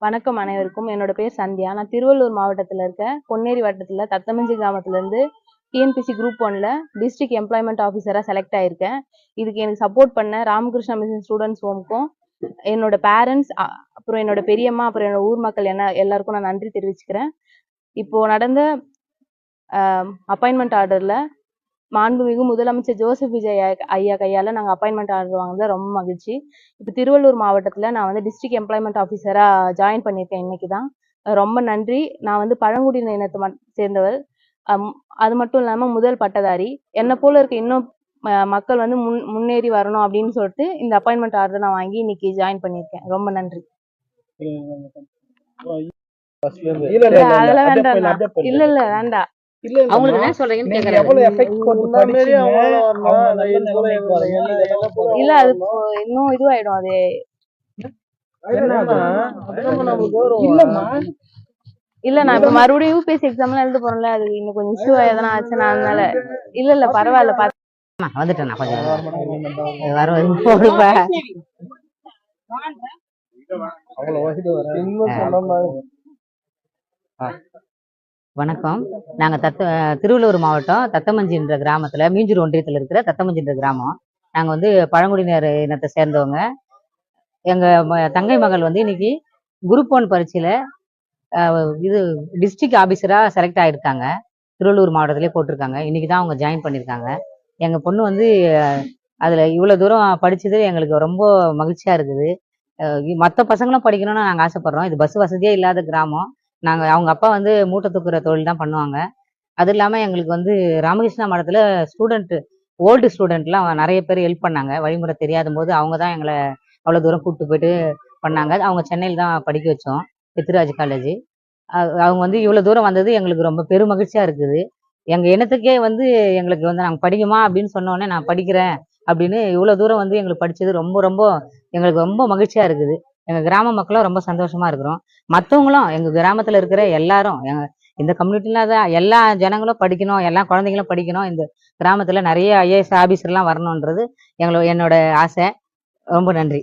வணக்கம் அனைவருக்கும். என்னோட பேர் சந்தியா. நான் திருவள்ளூர் மாவட்டத்துல இருக்க பொன்னேரி வட்டத்துல தத்தமஞ்சி கிராமத்துல இருந்து டிஎன்பிசி குரூப் 1ல டிஸ்ட்ரிக்ட் எம்ப்ளாய்மெண்ட் ஆஃபீஸரா செலக்ட் ஆயிருக்கேன். இதுக்கு எனக்கு சப்போர்ட் பண்ண ராமகிருஷ்ணா மிஷன் ஸ்டூடெண்ட்ஸ் ஹோம்க்கும், என்னோட பேரண்ட்ஸ், அப்புறம் என்னோட பெரியம்மா, அப்புறம் என்னோட ஊர் மக்கள் எல்லாருக்கும் நான் நன்றி தெரிவிச்சுக்கிறேன். இப்போ நடந்த அப்பாயின்மெண்ட் ஆர்டர்ல மாண்புமிகு முதலமைச்சர் ஜோசப் விஜய் ஐயா கையால நாங்க அப்பாயின்மெண்ட் ஆர்டர் வாங்குனது ரொம்ப மகிழ்ச்சி. இப்போ திருவள்ளூர் மாவட்டத்துல நான் வந்து டிஸ்ட்ரிக்ட் எம்ப்ளாய்மெண்ட் ஆஃபீஸரா ஜாயின் பண்ணியிருக்கேன் இன்னைக்கு தான். ரொம்ப நன்றி. நான் வந்து பழங்குடியின இனத்தை சேர்ந்தவர். அது மட்டும் இல்லாம முதல் பட்டதாரி. என்னை போல இருக்க இன்னும் மக்கள் வந்து முன்னேறி வரணும் அப்படின்னு சொல்லிட்டு இந்த அப்பாயின்மெண்ட் ஆர்டர் நான் வாங்கி இன்னைக்கு ஜாயின் பண்ணியிருக்கேன். ரொம்ப நன்றி. அதெல்லாம் வேண்டாம். இல்ல வேண்டாம். அவங்களுக்கு என்ன சொல்றீங்கன்னு கேக்குறாங்க. இல்ல அது இன்னும் இதுவாயிடும். அது இல்ல நான் இப்ப மறுபடியும் யூபிஎஸ்சி எக்ஸாம்லாம் எழுத போறேன்ல, அது இன்னும் கொஞ்சம் இஷ்யூ எதனா ஆச்சுன்னா அதனால இல்ல பரவாயில்ல. வந்துட்டேன் நான் கொஞ்சம் வணக்கம். நாங்க திருவள்ளூர் மாவட்டம் தத்தமஞ்சின்ற கிராமத்துல மீஞ்சூர் ஒன்றியத்துல இருக்கிற தத்தமஞ்சின்ற கிராமம். நாங்க வந்து பழங்குடியினர் இனத்தை சேர்ந்தவங்க. எங்க தங்கை மகள் வந்து இன்னைக்கு குரூப் 1 பரீட்சையில இது டிஸ்ட்ரிக்ட் ஆபீசரா செலக்ட் ஆயிருக்காங்க. திருவள்ளூர் மாவட்டத்திலே போட்டிருக்காங்க. இன்னைக்கு தான் அவங்க ஜாயின் பண்ணியிருக்காங்க. எங்க பொண்ணு வந்து அதுல இவ்வளவு தூரம் படிச்சது எங்களுக்கு ரொம்ப மகிழ்ச்சியா இருக்குது. மற்ற பசங்களும் படிக்கணும்னு நாங்க ஆசைப்படுறோம். இது பஸ் வசதியே இல்லாத கிராமம். அவங்க அப்பா வந்து மூட்டை தூக்குற தொழில் தான் பண்ணுவாங்க. அது இல்லாம எங்களுக்கு வந்து ராமகிருஷ்ணா மடத்துல ஓல்டு ஸ்டூடெண்ட்லாம் நிறைய பேர் ஹெல்ப் பண்ணாங்க. வழிமுறை தெரியாத போது அவங்க தான் எங்களை அவ்வளவு தூரம் கூப்பிட்டு போயிட்டு பண்ணாங்க. அவங்க சென்னையில் தான் படிக்க வச்சோம், பித்ராஜ் காலேஜ். அவங்க வந்து இவ்வளவு தூரம் வந்தது எங்களுக்கு ரொம்ப பெரும் மகிழ்ச்சியா இருக்குது. எங்க இனத்துக்கே வந்து எங்களுக்கு வந்து நாங்கள் படிக்குமா அப்படின்னு சொன்னோடனே நான் படிக்கிறேன் அப்படின்னு இவ்வளவு தூரம் வந்து எங்களுக்கு படிச்சது ரொம்ப ரொம்ப எங்களுக்கு ரொம்ப மகிழ்ச்சியா இருக்குது. எங்க கிராம மக்களும் ரொம்ப சந்தோஷமா இருக்கிறோம். மற்றவங்களும் எங்க கிராமத்துல இருக்கிற எல்லாரும் இந்த கம்யூனிட்டில தான் எல்லா ஜனங்களும் படிக்கணும், எல்லா குழந்தைங்களும் படிக்கணும். இந்த கிராமத்துல நிறைய ஐஏஎஸ் ஆபீசர்லாம் வரணுன்றது என்னோட ஆசை. ரொம்ப நன்றி.